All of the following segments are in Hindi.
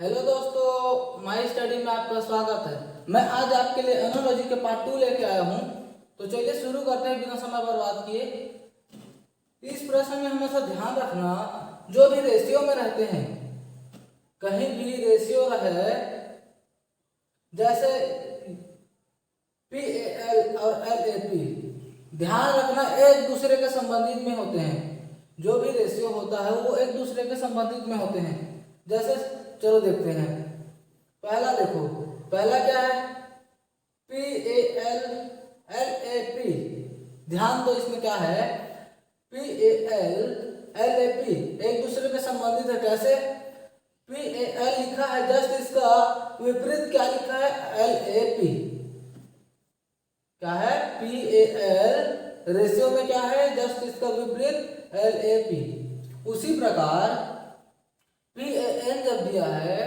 हेलो दोस्तों, माई स्टडी में आपका स्वागत है। मैं आज आपके लिए एनोलॉजी के पार्ट 2 लेके आया हूँ। तो चलिए शुरू करते हैं बिना समय बर्बाद किए। इस प्रश्न में हमेशा ध्यान रखना, जो भी रेशियो में रहते हैं, कहीं भी रेशियो रहे, जैसे PAL और LAP, ध्यान रखना एक दूसरे के संबंधित में होते हैं। जो भी रेशियो होता है वो एक दूसरे के संबंधित में होते हैं। जैसे चलो देखते हैं। पहला देखो, पहला क्या है? PAL LAP। ध्यान दो, इसमें क्या है? PAL LAP एक दूसरे में संबंधित है। कैसे? PAL लिखा है, जस्ट इसका विपरीत क्या लिखा है? LAP। क्या है? PAL रेशियो में क्या है? जस्ट इसका विपरीत LAP। उसी प्रकार PAN जब दिया है,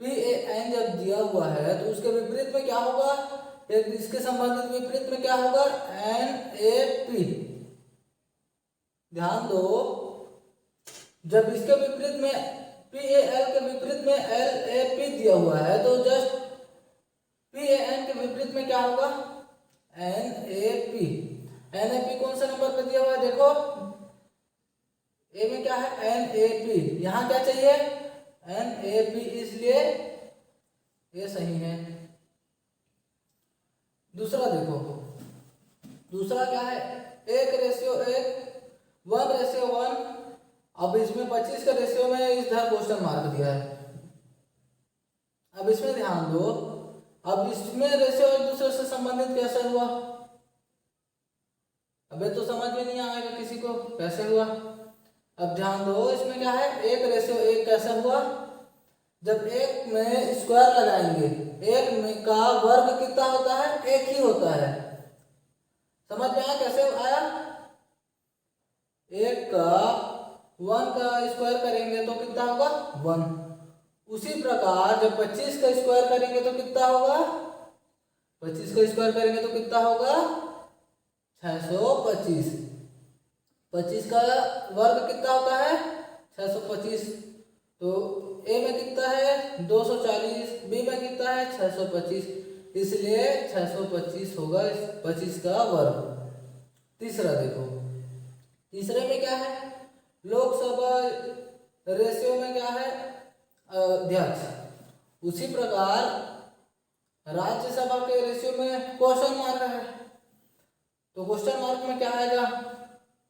PAN जब दिया हुआ है तो उसके विपरीत में क्या होगा? एक इसके संबंधित विपरीत में क्या होगा? NAP। ध्यान दो, जब इसके विपरीत में PAL के विपरीत में LAP दिया हुआ है तो जस्ट PAN के विपरीत में क्या होगा? NAP। NAP कौन सा नंबर पे दिया हुआ है? देखो ए में क्या है? NAP। यहाँ क्या चाहिए? NAP, इसलिए ये सही है। दूसरा देखो, दूसरा क्या है? 1:1, 1:1। अब इसमें 25 का रेशियो में इधर क्वेश्चन मार्क दिया है। अब इसमें ध्यान दो, अब इसमें रेशियो एक दूसरे से संबंधित कैसे हुआ? अबे तो समझ में नहीं आएगा किसी को कैसे हुआ। अब ध्यान दो, इसमें क्या है? 1:1 कैसे हुआ? जब एक में स्क्वायर लगाएंगे, एक में का वर्ग कितना होता है? एक ही होता है। समझ में आया कैसे आया? एक का 1 का स्क्वायर करेंगे तो कितना होगा? 1। उसी प्रकार जब 25 का स्क्वायर करेंगे तो कितना होगा? 25 का स्क्वायर करेंगे तो कितना होगा? 625। 25 का वर्ग कितना होता है? 625। तो ए में कितना है? 240। बी में कितना है? 625। इसलिए 625 होगा 25 का वर्ग। तीसरा देखो, तीसरे में क्या है? लोकसभा रेशियो में क्या है? अध्यक्ष। उसी प्रकार राज्यसभा के रेशियो में क्वेश्चन मार्क है, तो क्वेश्चन मार्क में क्या आएगा?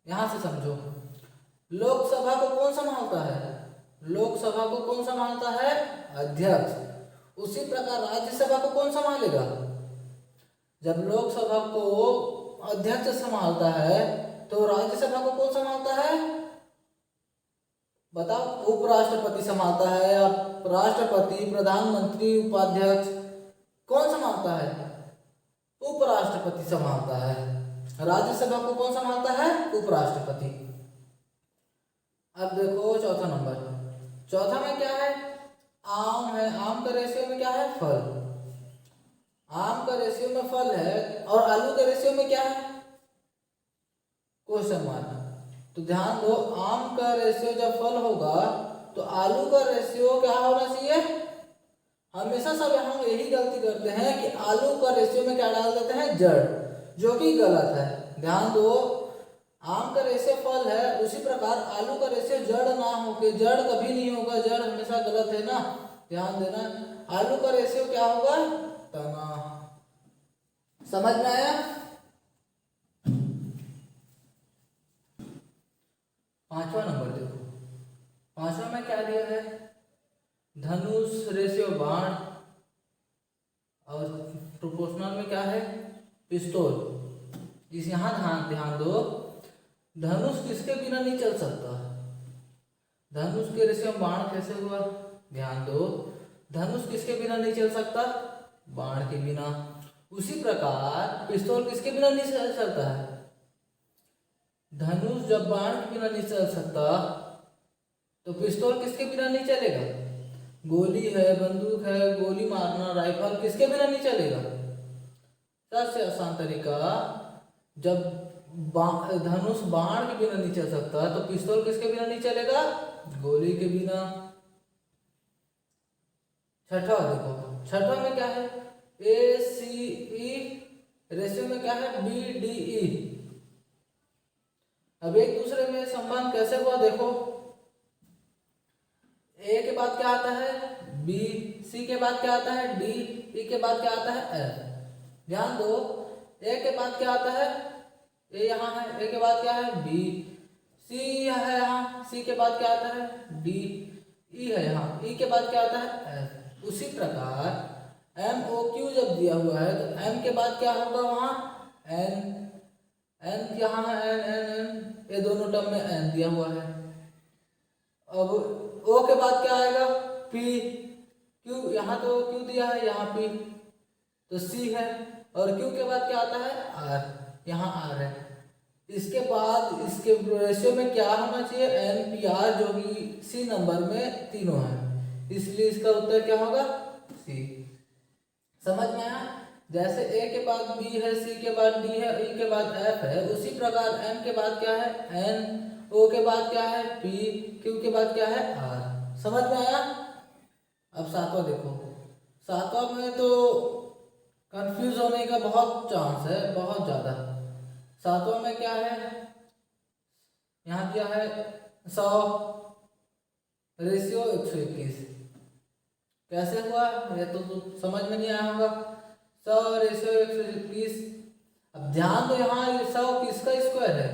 यहां से समझो, लोकसभा को कौन संभालता है? लोकसभा को कौन संभालता है? अध्यक्ष। उसी प्रकार राज्यसभा को कौन संभालेगा? जब लोकसभा को अध्यक्ष संभालता है तो राज्यसभा को कौन संभालता है? बताओ। उपराष्ट्रपति संभालता है, या राष्ट्रपति, प्रधानमंत्री, उपाध्यक्ष कौन संभालता है? उपराष्ट्रपति संभालता है। राज्यसभा को कौन संभालता है? उपराष्ट्रपति। अब देखो चौथा नंबर। चौथा में क्या है? आम है। आम का रेशियो में क्या है? फल। आम का रेशियो में फल है, और आलू का रेशियो में क्या है? Question mark. तो ध्यान दो, आम का रेशियो जब फल होगा तो आलू का रेशियो क्या होना चाहिए? हमेशा सब हम यही गलती करते हैं कि आलू का रेशियो में क्या डाल देते हैं? जड़, जो कि गलत है। ध्यान दो, आम का रेशियो फल है, उसी प्रकार आलू का रेशियो जड़ ना हो के, जड़ कभी नहीं होगा, जड़ हमेशा गलत है ना, ध्यान देना। आलू का रेशियो क्या होगा? तना। समझ में आया? पांचवा नंबर देखो, पांचवा में क्या दिया है? धनुष रेशियो बाण, और प्रोपोर्शनल में क्या है? पिस्तौल। इस यहाँ ध्यान दो, धनुष किसके बिना नहीं चल सकता? धनुष के रेशियो में बाण कैसे हुआ? ध्यान दो, धनुष किसके बिना नहीं चल सकता? बाण के बिना। उसी प्रकार पिस्तौल किसके बिना नहीं चल सकता है? धनुष जब बाण के बिना नहीं चल सकता तो पिस्तौल किसके बिना नहीं चलेगा? गोली है, बंदूक है, गोली मारना, राइफल किसके बिना नहीं चलेगा? सबसे आसान तरीका, जब धनुष बाण के बिना नहीं चल सकता तो पिस्तौल किसके बिना नहीं चलेगा? गोली के बिना। छठा देखो, छठा में क्या है, ए सी ई, रेशियो में क्या है, बी डी ई। अब एक दूसरे में संबंध कैसे हुआ देखो, ए के बाद क्या आता है, बी, सी के बाद क्या आता है, डी, ई के बाद क्या आता है, एफ। ध्यान दो, ए के बाद क्या आता है, ए यहाँ है, ए के बाद क्या है, बी, सी है यहाँ, सी के बाद क्या आता है, डी, ई है यहाँ, ई के बाद क्या आता है, एफ। उसी प्रकार एम ओ क्यू जब दिया हुआ है तो एम के बाद क्या होगा वहाँ, एन, एन यहाँ है, एन एन एन, ये दोनों टर्म में एन दिया हुआ है। अब ओ के बाद क्या आएगा, पी, क्यू, यहाँ तो क्यू दिया है, यहाँ पी, तो सी है, और क्यू के बाद क्या आता है, आर, यहाँ आर है। इसके बाद इसके रेशियो में क्या होना चाहिए, एन पी आर, जो कि सी नंबर में तीनों है, इसलिए इसका उत्तर क्या होगा, सी। समझ में आया। जैसे ए के बाद बी है, सी के बाद डी है, ई के बाद एफ है, उसी प्रकार एम के बाद क्या है, एन, ओ के बाद क्या है, पी, क्यू के बाद क्या है, आर। समझ में आया। अब सातवां देखो, सातवां में तो कंफ्यूज होने का बहुत चांस है, बहुत ज़्यादा। सातवां में क्या है, यहाँ दिया है 100 रेशियो 121। कैसे हुआ ये तो समझ में नहीं आया होगा, 100 रेशियो 121। अब ध्यान दो, यहाँ 100 किसका स्क्वायर है,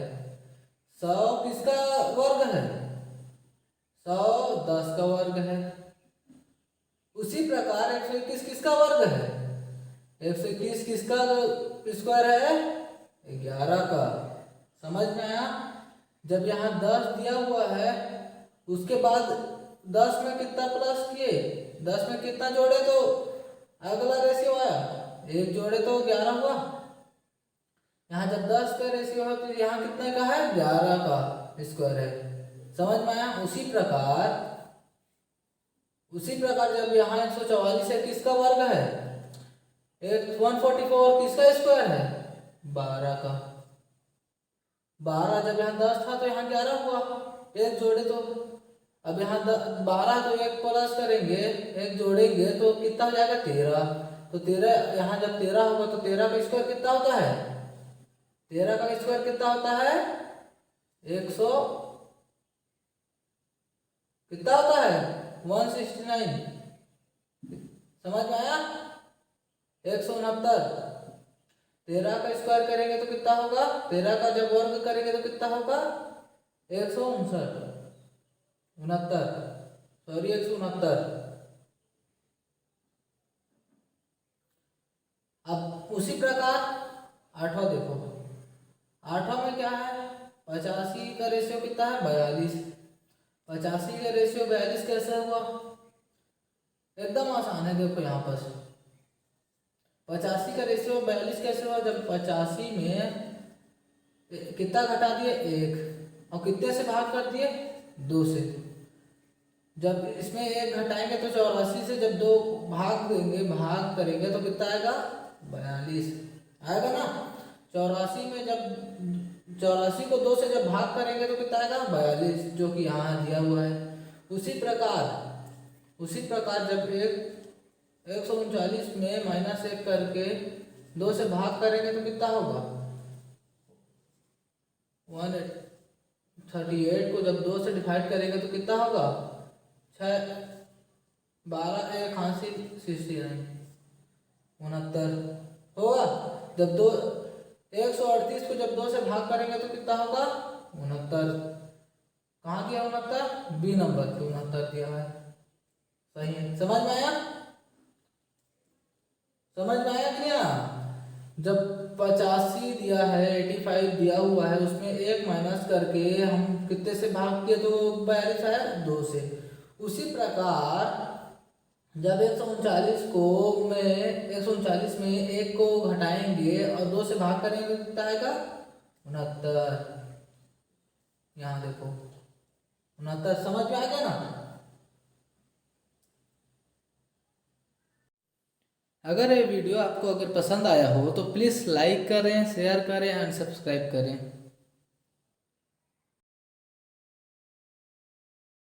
100 किसका वर्ग है, 100 10 का वर्ग है। उसी प्रकार 121 किसका वर्ग है, 121 किसका स्क्वायर है, 11 का। समझ में आया। जब यहाँ 10 दिया हुआ है, उसके बाद 10 में कितना प्लस किए, 10 में कितना जोड़े तो अगला रेशियो आया, 1 जोड़े तो 11 हुआ। यहाँ जब 10 का रेशियो है तो यहाँ कितने का है, 11 का स्क्वायर है। समझ में आया। उसी प्रकार जब यहाँ 144 है, किसका वर्ग है, 144 किसका स्क्वायर है, 12 का। 12 जब यहाँ 10 था तो यहाँ 11 हुआ, 1 जोड़े तो, अब यहाँ 12 तो 1 प्लस करेंगे, 1 जोड़ेंगे तो कितना हो जाएगा, 13। तो 13 यहाँ जब 13 होगा तो 13 का स्क्वायर कितना होता है, 13 का स्क्वायर कितना होता है, 100 कितना होता है, 169। समझ में आया। 169, 13 का स्क्वायर करेंगे तो कितना होगा, 13 का जब वर्ग करेंगे तो कितना होगा, 169, 169। अब उसी प्रकार आठवां देखो, आठवां में क्या है, 85 का रेशियो कितना है, 42। 85 का रेशियो 42 कैसे हुआ, एकदम आसान है। देखो यहाँ पर 85 का रेशियो 42 कैसे हुआ, जब 85 में कितना घटा दिए, 1, और कितने से भाग कर दिए, 2 से। जब इसमें 1 घटाएंगे तो 84 से जब 2 भाग देंगे, भाग करेंगे तो कितना आएगा, 42 आएगा ना। 84 में जब 84 को 2 से जब भाग करेंगे तो कितना आएगा, 42, जो कि यहाँ दिया हुआ है। उसी प्रकार जब 139 में -1 करके 2 से भाग करेंगे तो कितना होगा, 138 को जब 2 से डिवाइड करेंगे तो कितना होगा, 6, 12, 1 हासिल 69, 69 होगा। जब 138 को जब 2 से भाग करेंगे तो कितना होगा, 69। कहाँ दिया 69, बी नंबर पे 69 दिया है, सही है। समझ में आया कि नहीं। जब 85 दिया है, 85 दिया हुआ है, उसमें 1 माइनस करके हम कितने से भाग किए तो 42 आया, 2 से। उसी प्रकार जब 139 में 1 को घटाएंगे और 2 से भाग करेंगे तो कितना आएगा, 69। यहाँ देखो 69, समझ में आ गया ना। अगर ये वीडियो आपको अगर पसंद आया हो तो प्लीज़ लाइक करें, शेयर करें एंड सब्सक्राइब करें।